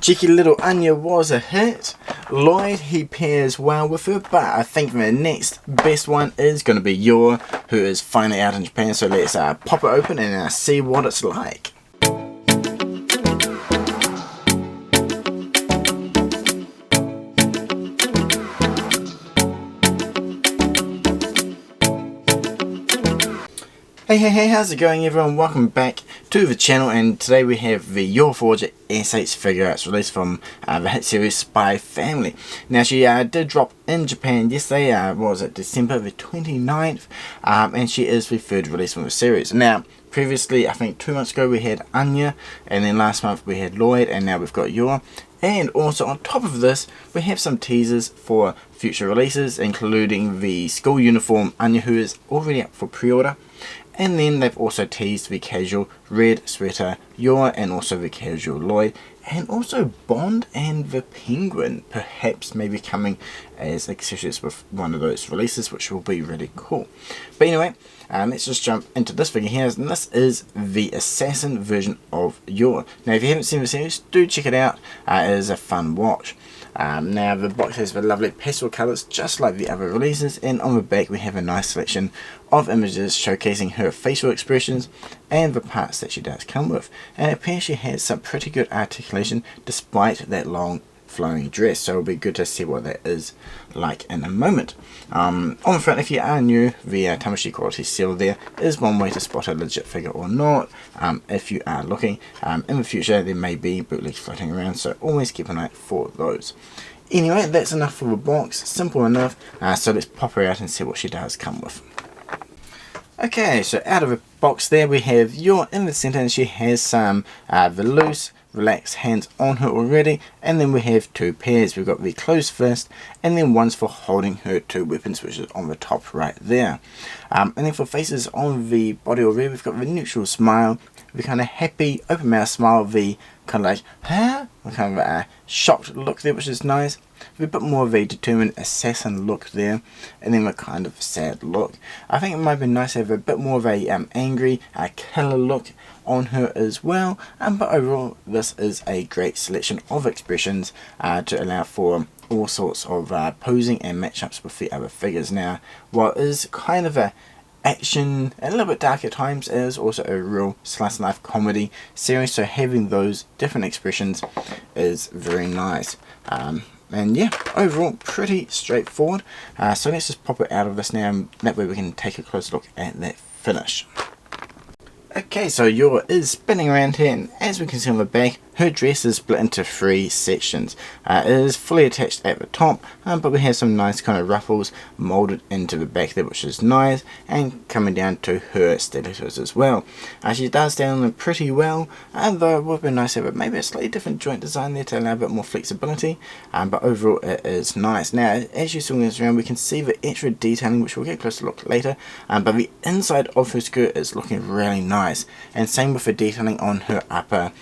Cheeky little Anya was a hit. Lloyd, he pairs well with her, but I think the next best one is going to be Yor, who is finally out in Japan. So let's pop it open and see what it's like. Hey, how's it going everyone? Welcome back to the channel, and today we have the Yor Forger S.H.Figuarts released from the hit series Spy Family. Now she did drop in Japan yesterday, what was it, December the 29th, and she is the third release from the series. Now previously, I think 2 months ago we had Anya, and then last month we had Lloyd, and now we've got Yor. And also on top of this, we have some teasers for future releases, including the school uniform Anya, who is already up for pre-order. And then they've also teased the casual red sweater Yor, and also the casual Lloyd, and also Bond and the Penguin, perhaps maybe coming as accessories with one of those releases, which will be really cool. But anyway, let's just jump into this figure here, and this is the assassin version of Yor. Now if you haven't seen the series, do check it out. It is a fun watch. Now the box has the lovely pastel colours just like the other releases, and on the back we have a nice selection of images showcasing her facial expressions and the parts that she does come with. And it appears she has some pretty good articulation despite that long flowing dress, so it'll be good to see what that is like in a moment. On the front, if you are new, the Tamashii quality seal there is one way to spot a legit figure or not. If you are looking, in the future there may be bootlegs floating around, so always keep an eye for those. Anyway, that's enough for the box, simple enough, so let's pop her out and see what she does come with. Okay, so out of the box there we have Yor in the center, and she has some the loose relaxed hands on her already, and then we have two pairs. We've got the closed fist, and then one's for holding her two weapons, which is on the top right there. And then for faces on the body or rear, we've got the neutral smile, the kind of happy open mouth smile, the kind of like kind of a shocked look there, which is nice. A bit more of a determined assassin look there, and then a kind of sad look. I think it might be nice to have a bit more of a angry killer look on her as well, but overall this is a great selection of expressions to allow for all sorts of posing and matchups with the other figures. Now while it is kind of a action, a little bit dark at times, it is also a real slice of life comedy series, so having those different expressions is very nice. And yeah, overall pretty straightforward. So let's just pop it out of this now, and that way we can take a closer look at that finish. Okay, so Yor is spinning around here, and as we can see on the back, her dress is split into 3 sections. It is fully attached at the top, but we have some nice kind of ruffles molded into the back there, which is nice, and coming down to her stilettos as well. She does stand on them pretty well, though it would be nice to have maybe a slightly different joint design there to allow a bit more flexibility, but overall it is nice. Now as you swing this around, we can see the extra detailing, which we'll get a closer look later, but the inside of her skirt is looking really nice, and same with the detailing on her upper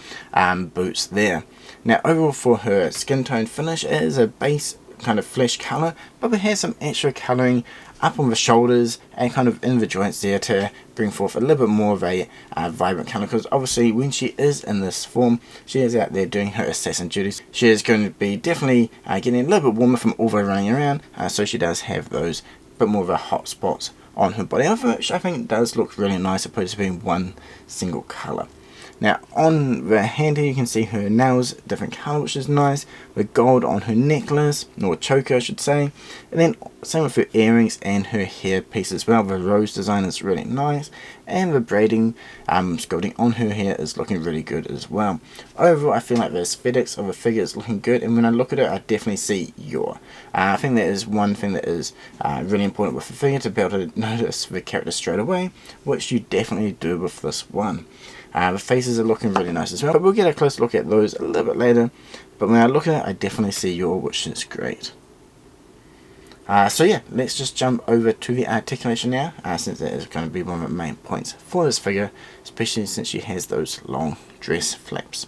boots there. Now overall for her skin tone finish, it is a base kind of flesh colour, but we have some extra colouring up on the shoulders and kind of in the joints there to bring forth a little bit more of a vibrant colour, because obviously when she is in this form, she is out there doing her assassin duties. She is going to be definitely getting a little bit warmer from all the running around, so she does have those bit more of a hot spots on her body, which I think does look really nice opposed to being one single colour. Now on the hand here you can see her nails, different colour, which is nice, with gold on her necklace, or choker I should say, and then same with her earrings and her hair piece as well. The rose design is really nice, and the braiding sculpting on her hair is looking really good as well. Overall I feel like the aesthetics of the figure is looking good, and when I look at it I definitely see Yor. I think that is one thing that is really important with the figure, to be able to notice the character straight away, which you definitely do with this one. The faces are looking really nice as well, but we'll get a close look at those a little bit later. But when I look at it, I definitely see Yor, which is great. So yeah, let's just jump over to the articulation now, since that is going to be one of the main points for this figure, especially since she has those long dress flaps.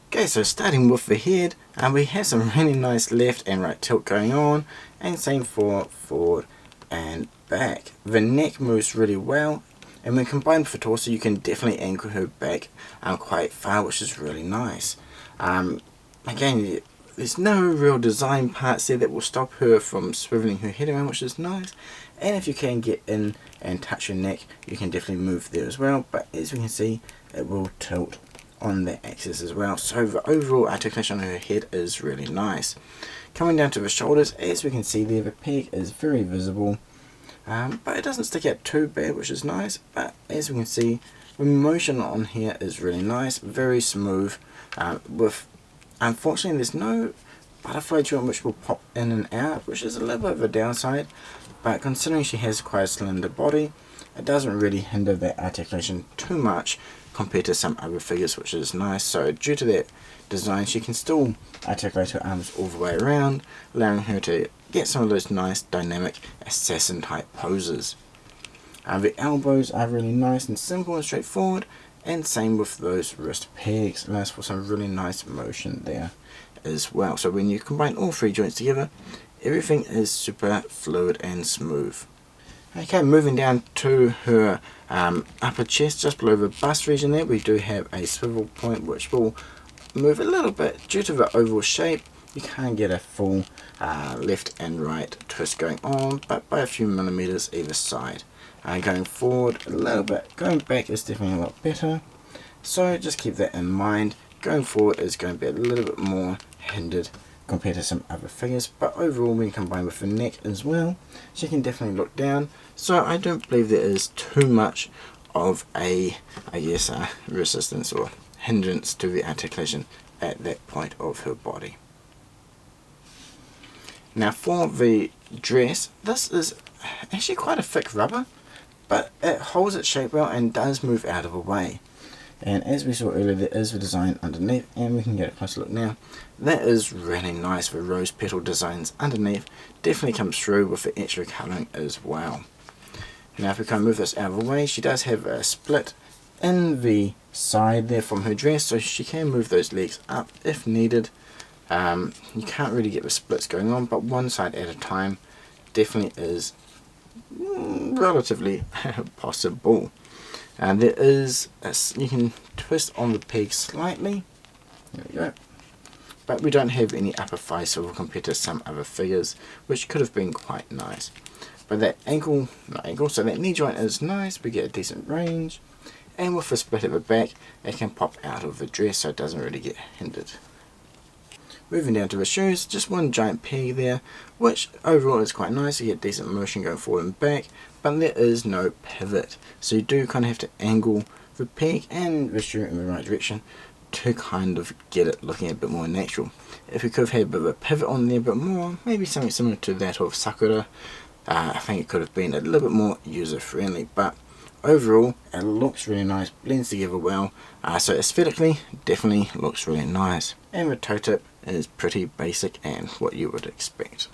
Okay, so starting with the head, we have some really nice left and right tilt going on, and same for forward and back. The neck moves really well, and when combined with the torso, you can definitely angle her back quite far, which is really nice. again, there's no real design parts there that will stop her from swiveling her head around, which is nice. And if you can get in and touch her neck, you can definitely move there as well. But as we can see, it will tilt on that axis as well. So the overall articulation on her head is really nice. Coming down to the shoulders, as we can see there, the peg is very visible. But it doesn't stick out too bad, which is nice. But as we can see, the motion on here is really nice, very smooth. Unfortunately, there's no butterfly joint which will pop in and out, which is a little bit of a downside. But considering she has quite a slender body, it doesn't really hinder that articulation too much compared to some other figures, which is nice. So due to that design, she can still articulate her arms all the way around, allowing her to get some of those nice dynamic assassin type poses. The elbows are really nice and simple and straightforward, and same with those wrist pegs. Allows for some really nice motion there as well. So when you combine all three joints together, everything is super fluid and smooth. Okay, moving down to her upper chest, just below the bust region there, we do have a swivel point which will move a little bit. Due to the oval shape, you can't get a full left and right twist going on, but by a few millimeters either side. Going forward a little bit, going back is definitely a lot better, so just keep that in mind. Going forward is going to be a little bit more hindered compared to some other figures, but overall when combined with the neck as well, she can definitely look down, so I don't believe there is too much of a resistance or hindrance to the articulation at that point of her body. Now for the dress, this is actually quite a thick rubber, but it holds its shape well and does move out of the way. And as we saw earlier, there is the design underneath, and we can get a closer look now. That is really nice. The rose petal designs underneath definitely comes through with the extra colouring as well. Now if we can move this out of the way, she does have a split in the side there from her dress, so she can move those legs up if needed. You can't really get the splits going on, but one side at a time definitely is relatively possible. And there is you can twist on the peg slightly, there we go, but we don't have any upper thigh swivel compared to some other figures, which could have been quite nice. But that so that knee joint is nice, we get a decent range, and with the split at the back, it can pop out of the dress so it doesn't really get hindered. Moving down to the shoes, just one giant peg there, which overall is quite nice. You get decent motion going forward and back, but there is no pivot, so you do kind of have to angle the peg and the shoe in the right direction to kind of get it looking a bit more natural. If we could have had a bit of a pivot on there a bit more, maybe something similar to that of Sakura, I think it could have been a little bit more user friendly, but overall it looks really nice, blends together well, so aesthetically definitely looks really nice. And the toe tip is pretty basic and what you would expect.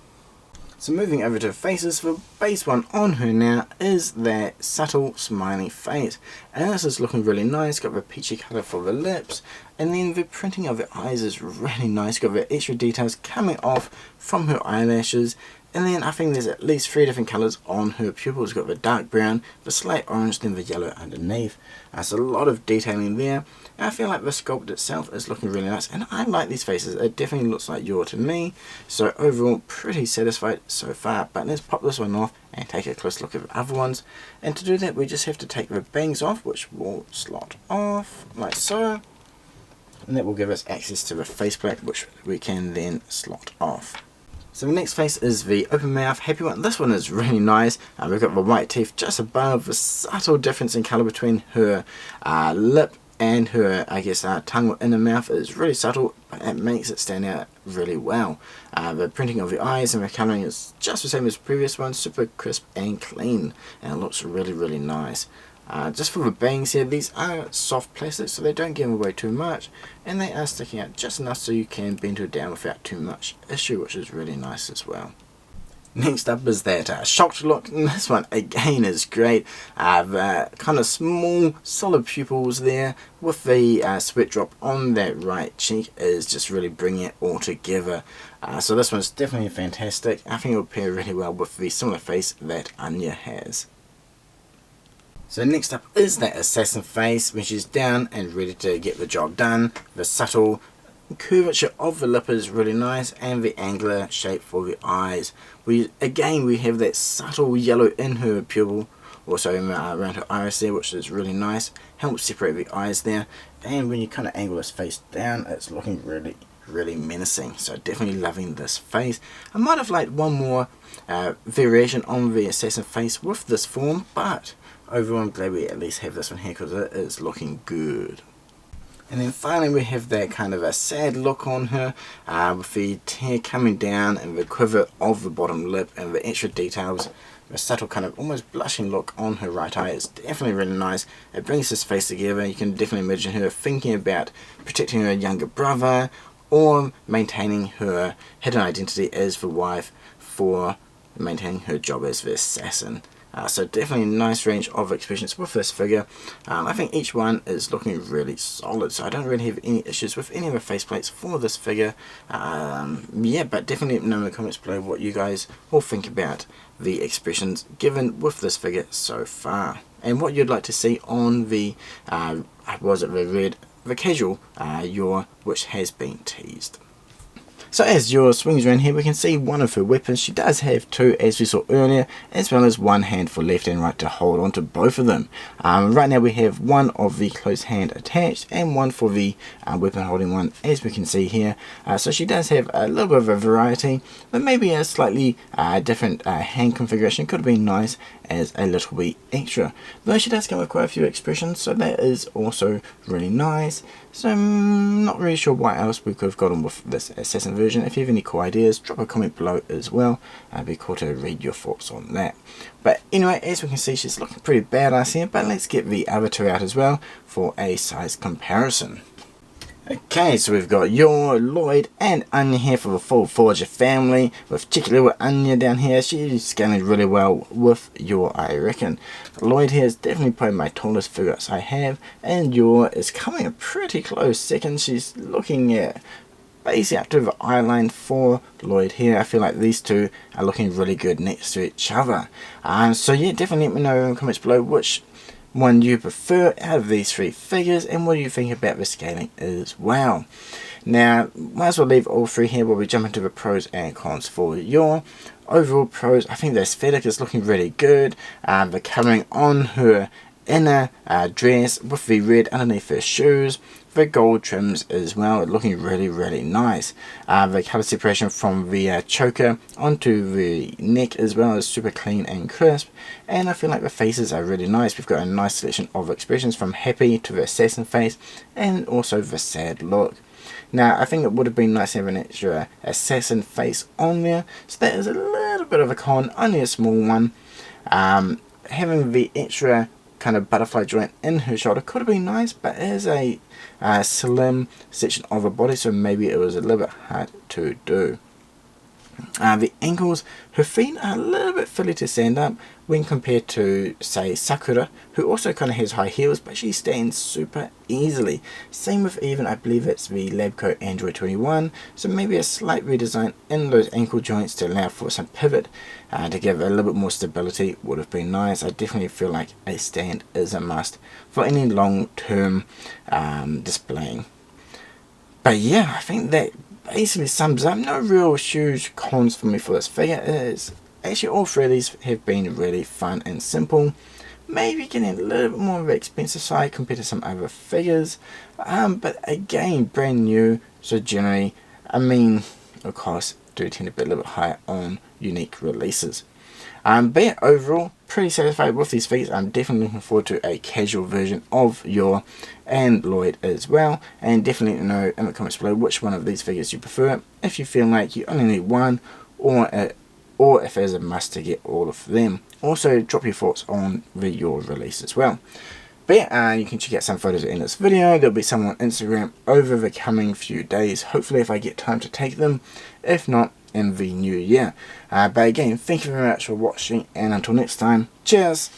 So moving over to the faces, the base one on her now is that subtle smiley face, and this is looking really nice. Got the peachy colour for the lips, and then the printing of the eyes is really nice. Got the extra details coming off from her eyelashes, and then I think there's at least 3 different colours on her pupils. Got the dark brown, the slight orange, then the yellow underneath. So a lot of detailing there. And I feel like the sculpt itself is looking really nice, and I like these faces. It definitely looks like Yor to me, so overall pretty satisfied so far. But let's pop this one off and take a close look at the other ones, and to do that we just have to take the bangs off, which will slot off like so, and that will give us access to the faceplate, which we can then slot off. So the next face is the open mouth happy one. This one is really nice. We've got the white teeth just above, the subtle difference in colour between her lip and her, tongue within her mouth is really subtle, but it makes it stand out really well. The printing of the eyes and the colouring is just the same as the previous one, super crisp and clean, and it looks really, really nice. Just for the bangs here, these are soft plastic, so they don't give away too much, and they are sticking out just enough so you can bend her down without too much issue, which is really nice as well. Next up is that shocked look, and this one again is great. The kind of small solid pupils there with the sweat drop on that right cheek is just really bringing it all together. So this one's definitely fantastic. I think it will pair really well with the similar face that Anya has. So next up is that assassin face when she's down and ready to get the job done. The subtle The curvature of the lip is really nice, and the angular shape for the eyes. We have that subtle yellow in her pupil, also around her iris there, which is really nice. Helps separate the eyes there, and when you kind of angle this face down, it's looking really menacing. So definitely loving this face. I might have liked one more variation on the assassin face with this form, but overall I'm glad we at least have this one here because it is looking good. And then finally we have that kind of a sad look on her, with the tear coming down and the quiver of the bottom lip and the extra details. A subtle kind of almost blushing look on her right eye. It's definitely really nice. It brings this face together. You can definitely imagine her thinking about protecting her younger brother or maintaining her hidden identity as the wife for maintaining her job as the assassin. So definitely a nice range of expressions with this figure. I think each one is looking really solid, so I don't really have any issues with any of the faceplates for this figure. Yeah, but definitely let me know in the comments below what you guys all think about the expressions given with this figure so far, and what you'd like to see on the the casual Yor, which has been teased. So as Yor swings around here, we can see one of her weapons. She does have two, as we saw earlier, as well as one hand for left and right to hold on to both of them. Right now we have one of the close hand attached and one for the weapon holding one, as we can see here. So she does have a little bit of a variety, but maybe a slightly different hand configuration could have been nice as a little bit extra. Though she does come with quite a few expressions, so that is also really nice. So I'm not really sure what else we could have gotten with this assassin version. If you have any cool ideas, drop a comment below as well. I'd be cool to read your thoughts on that. But anyway, as we can see, she's looking pretty badass here, but let's get the other two out as well for a size comparison. Okay, so we've got Yor, Lloyd, and Anya here for the full Forger family, with cheeky little Anya down here. She's scaling really well with Yor, I reckon. Lloyd here is definitely probably my tallest Figuarts I have, and Yor is coming a pretty close second. She's looking at basically up to the eye line for Lloyd here. I feel like these two are looking really good next to each other. So yeah, definitely let me know in the comments below which one you prefer out of these three figures, and what do you think about the scaling as well. Now, might as well leave all three here while we jump into the pros and cons for Yor. Overall pros, I think the aesthetic is looking really good. The colouring on her inner dress with the red underneath her shoes, the gold trims as well, looking really nice. The colour separation from the choker onto the neck as well is super clean and crisp, and I feel like the faces are really nice. We've got a nice selection of expressions from happy to the assassin face and also the sad look. Now I think it would have been nice to have an extra assassin face on there, so that is a little bit of a con, only a small one. Having the extra kind of butterfly joint in her shoulder could have been nice, but it is a slim section of her body, so maybe it was a little bit hard to do. The ankles, her feet are a little bit fiddly to stand up when compared to, say, Sakura, who also kind of has high heels, but she stands super easily. Same with even, I believe it's the Labco Android 21, so maybe a slight redesign in those ankle joints to allow for some pivot, to give a little bit more stability would have been nice. I definitely feel like a stand is a must for any long-term displaying. But yeah, I think that basically sums up. No real huge cons for me for this figure. It is actually, all three of these have been really fun and simple. Maybe getting a little bit more of the expensive side compared to some other figures, but again, brand new, so generally, I mean, of course, do tend to be a little bit higher on unique releases. But yeah, overall, pretty satisfied with these figures. I'm definitely looking forward to a casual version of Yor and Lloyd as well. And definitely let me know in the comments below which one of these figures you prefer. If you feel like you only need one, or if there's a must to get all of them. Also, drop your thoughts on the Yor release as well. But yeah, you can check out some photos in this video. There'll be some on Instagram over the coming few days. Hopefully if I get time to take them. If not, in the new year. But again, thank you very much for watching, and until next time, cheers!